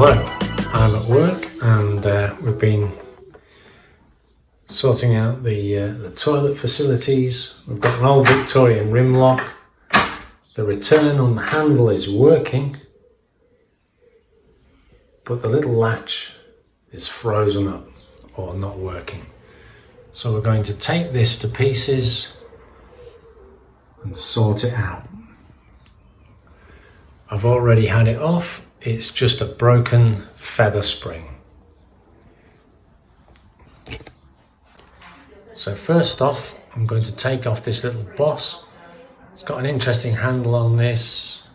Hello, I'm at work and we've been sorting out the toilet facilities. We've got an old Victorian Rimlock. The return on the handle is working, but the little latch is frozen up or not working. So we're going to take this to pieces and sort it out. I've already had it off. It's just a broken feather spring. So first off, I'm going to take off this little boss. It's got an interesting handle on this.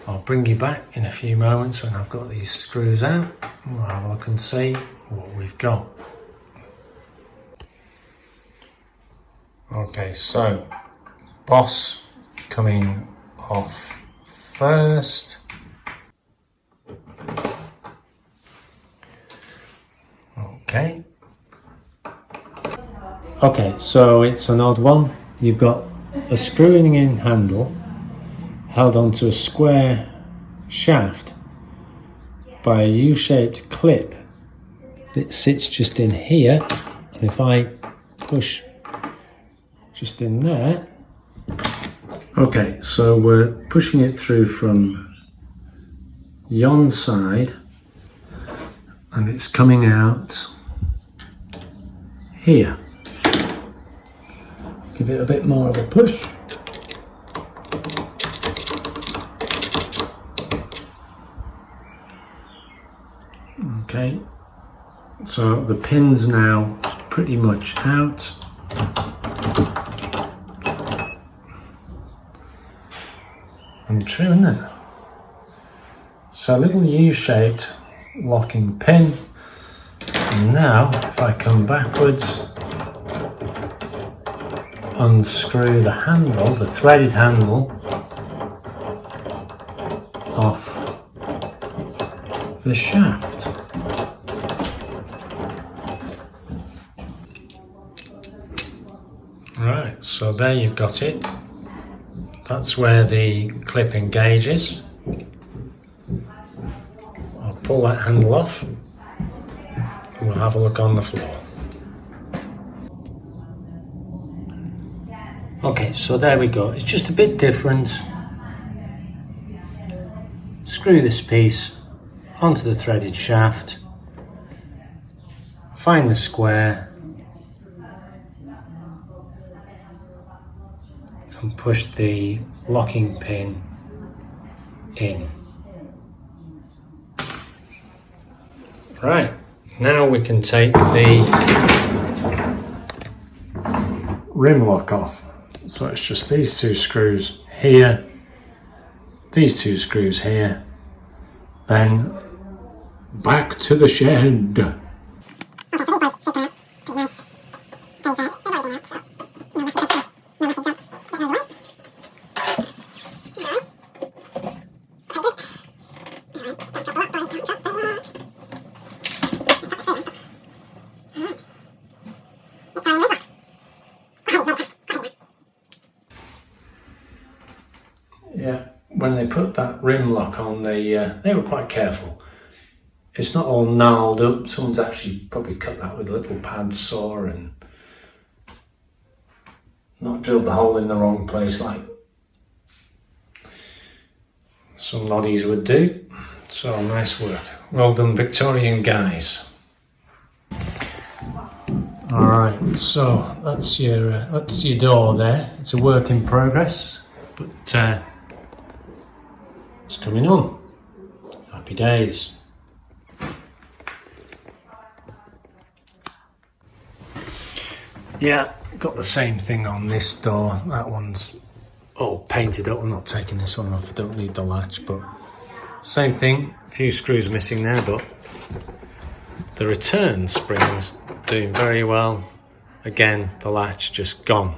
I'll bring you back in a few moments when I've got these screws out. We'll have a look and see what we've got. Okay, so boss coming off first. Okay, so it's an odd one. You've got a screwing in handle held onto a square shaft by a U-shaped clip that sits just in here, and if I push just in there. Okay, so we're pushing it through from yon side and it's coming out here. Give it a bit more of a push. Okay, so the pin's now pretty much out. And true, isn't it? So a little U-shaped locking pin. And now, if I come backwards, unscrew the handle, the threaded handle, off the shaft. Right, so there you've got it. That's where the clip engages. I'll pull that handle off and we'll have a look on the floor. Okay, so there we go. It's just a bit different. Screw this piece onto the threaded shaft. Find the square. And push the locking pin in. Right, now we can take the rim lock off. So it's just these two screws here, these two screws here, then back to the shed. Yeah, when they put that rim lock on, they were quite careful. It's not all gnarled up. Someone's actually probably cut that with a little pad saw and not drilled the hole in the wrong place like some noddies would do. So nice work. Well done, Victorian guys. Alright, so that's your door there. It's a work in progress, but it's coming on. Happy days. Yeah, got the same thing on this door. That one's all painted up. I'm not taking this one off. I don't need the latch, but same thing. A few screws missing there, but the return spring's doing very well. Again, the latch just gone.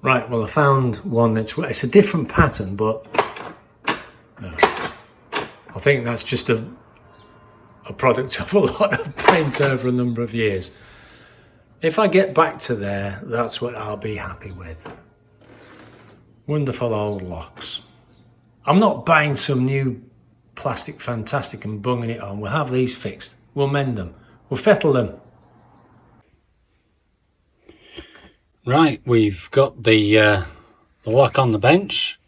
Right, well I found one it's a different pattern, but I think that's just a product of a lot of paint over a number of years. If I get back to there, that's what I'll be happy with. Wonderful old locks. I'm not buying some new plastic fantastic and bunging it on. We'll have these fixed. We'll mend them. We'll fettle them. Right, we've got the lock on the bench,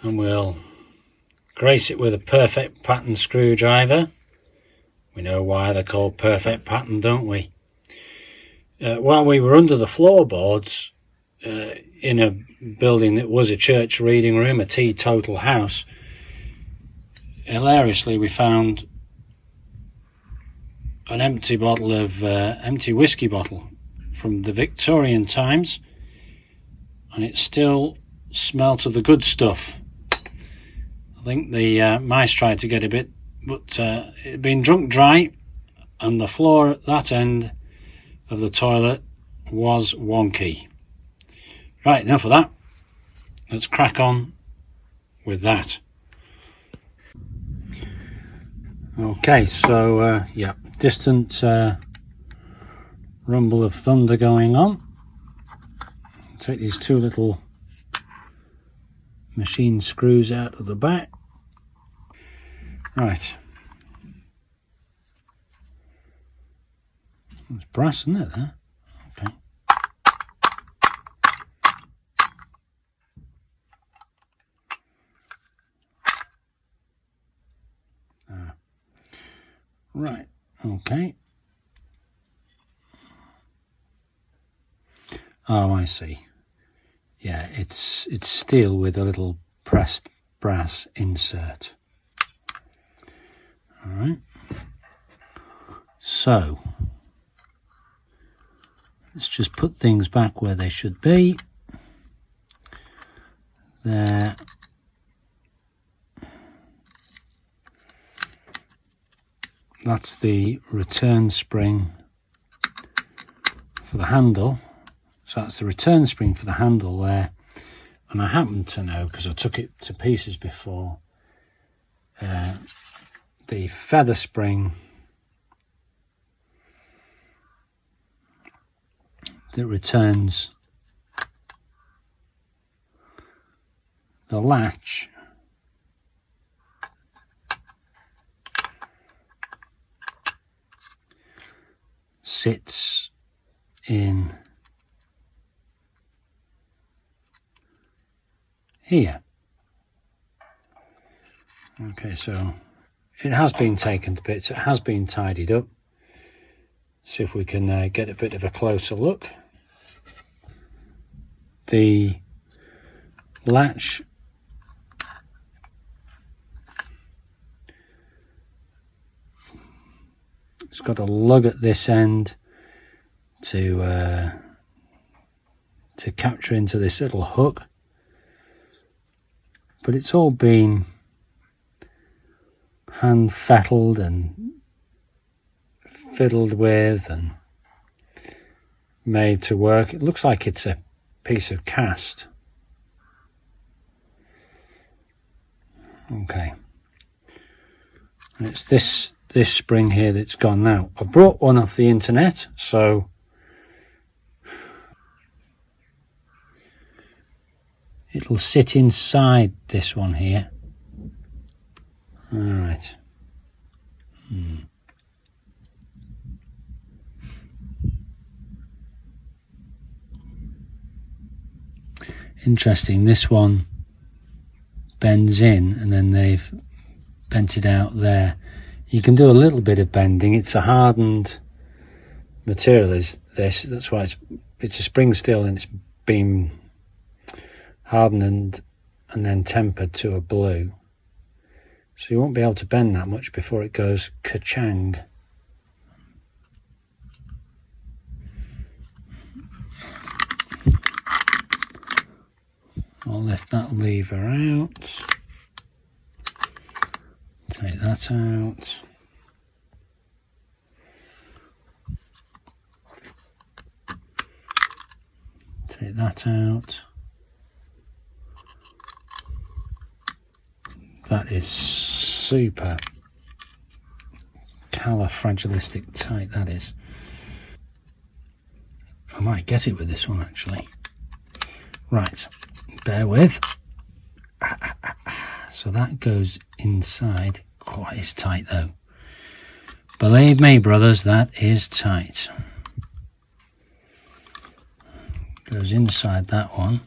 and we'll grace it with a perfect pattern screwdriver. We know why they're called perfect pattern, don't we? While we were under the floorboards in a building that was a church reading room, a teetotal house, hilariously we found an empty bottle of empty whiskey bottle from the Victorian times, and it still smelt of the good stuff. I think the mice tried to get a bit, but it had been drunk dry, and the floor at that end of the toilet was wonky. Right, enough of that. Let's crack on with that. Okay, so yeah, distant rumble of thunder going on. Take these two little machine screws out of the back. Right. It's brass, isn't it, there? Okay. Right, okay. Oh, I see. Yeah, it's steel with a little pressed brass insert. All right. So let's just put things back where they should be. There. That's the return spring for the handle. So that's the return spring for the handle there. And I happen to know, because I took it to pieces before, the feather spring that returns the latch sits in here. Okay, so it has been taken to bits, it has been tidied up. See if we can get a bit of a closer look. The latch it's got a lug at this end to capture into this little hook, but it's all been hand fettled and fiddled with and made to work. It looks like it's a piece of cast. Okay, and it's this spring here that's gone now. I brought one off the internet, so it'll sit inside this one here. All right. Interesting, this one bends in and then they've bent it out there. You can do a little bit of bending. It's a hardened material, is this. That's why it's a spring steel, and it's been hardened and then tempered to a blue. So you won't be able to bend that much before it goes ka-chang. I'll lift that lever out. Take that out. Take that out. That is super califragilistic tight, that is. I might get it with this one actually. Right, bear with. So that goes inside. Quite is tight though. Believe me, brothers, that is tight. Goes inside that one.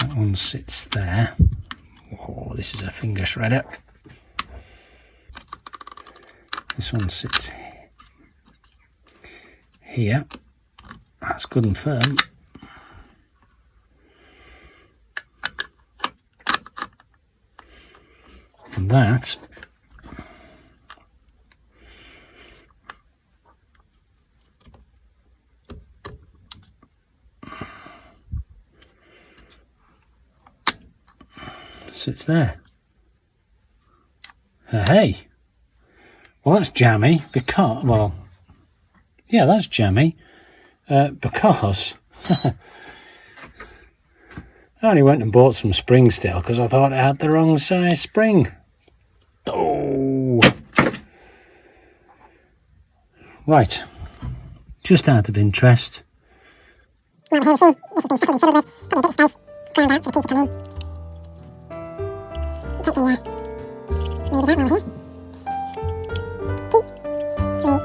That one sits there. Oh, this is a finger shredder. This one sits here. That's good and firm. And that sits there. Hey, well that's jammy because, well, yeah, that's jammy because I only went and bought some spring steel because I thought it had the wrong size spring. Oh, right, just out of interest. Well, here we see, this has been fiddled with, probably a bit of space, ground out for the key to come in. Take the levers out over here. 2, 3,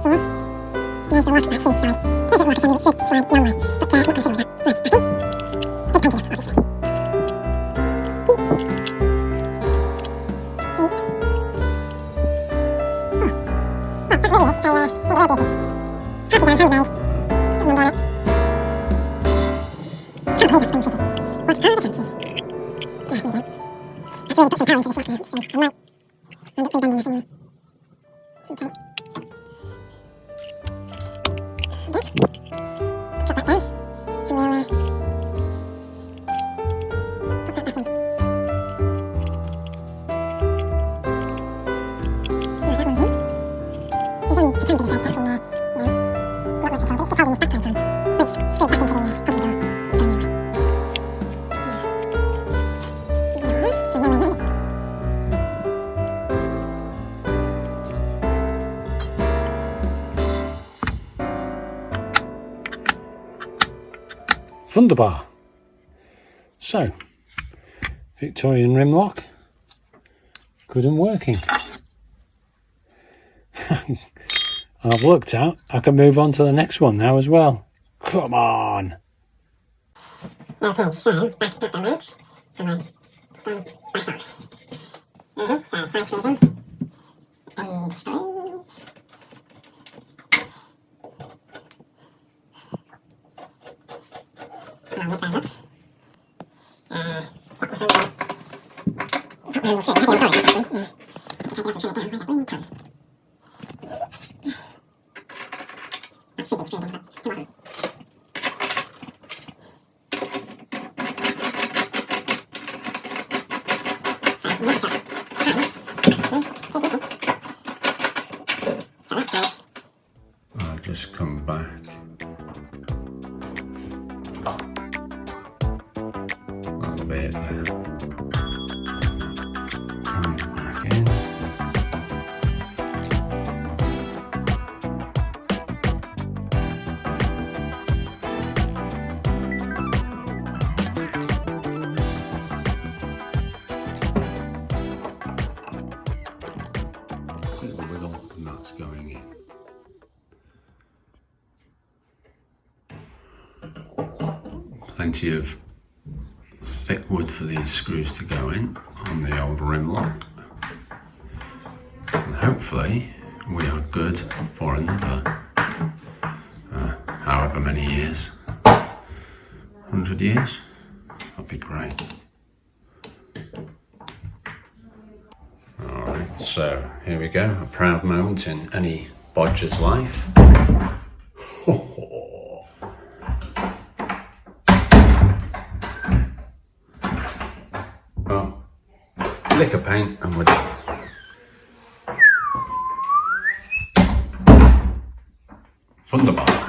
4. There's the lock, see, sorry. There's a lock assembly that should slide the other way, but not confident with that. Right, back in. There's plenty there, obviously. 2, 3. Oh, that really is, I think it will be. Half design, handmade. One more it. Can't believe that's been fitted. What are the chances? Yeah, here we go. That's really put some power into this lock now, so I might end up rebending the thing. Okay. There we go. Drop that down. And we'll put that back in. Yeah, that one's in. There's only a tiny bit of thread catching there, not much at all, but it's just holding this back plate on, which straight back into the front of the door. It's going that way. Yours, it's going nowhere near it. Wunderbar. So, Victorian Rimlock, good and working. I've looked out, I can move on to the next one now as well. Come on! Okay, so back at the ridge, and then down back up. So side screws in, and springs. And I'll lift those up. Pop the handle. Pop the handle straight. I had the umbrella actually. Take it off and trim it down. Right up, really tight. That should be screwed in, but it wasn't. I'll just come back. A little bit there. Coming back in. Little wiggle and that's going in. Plenty of thick wood for these screws to go in on the old Rimlock, and hopefully we are good for another however many years, 100 years, that'd be great. Alright, so here we go, a proud moment in any bodger's life. Well, lick of paint and we're done. Wunderbar.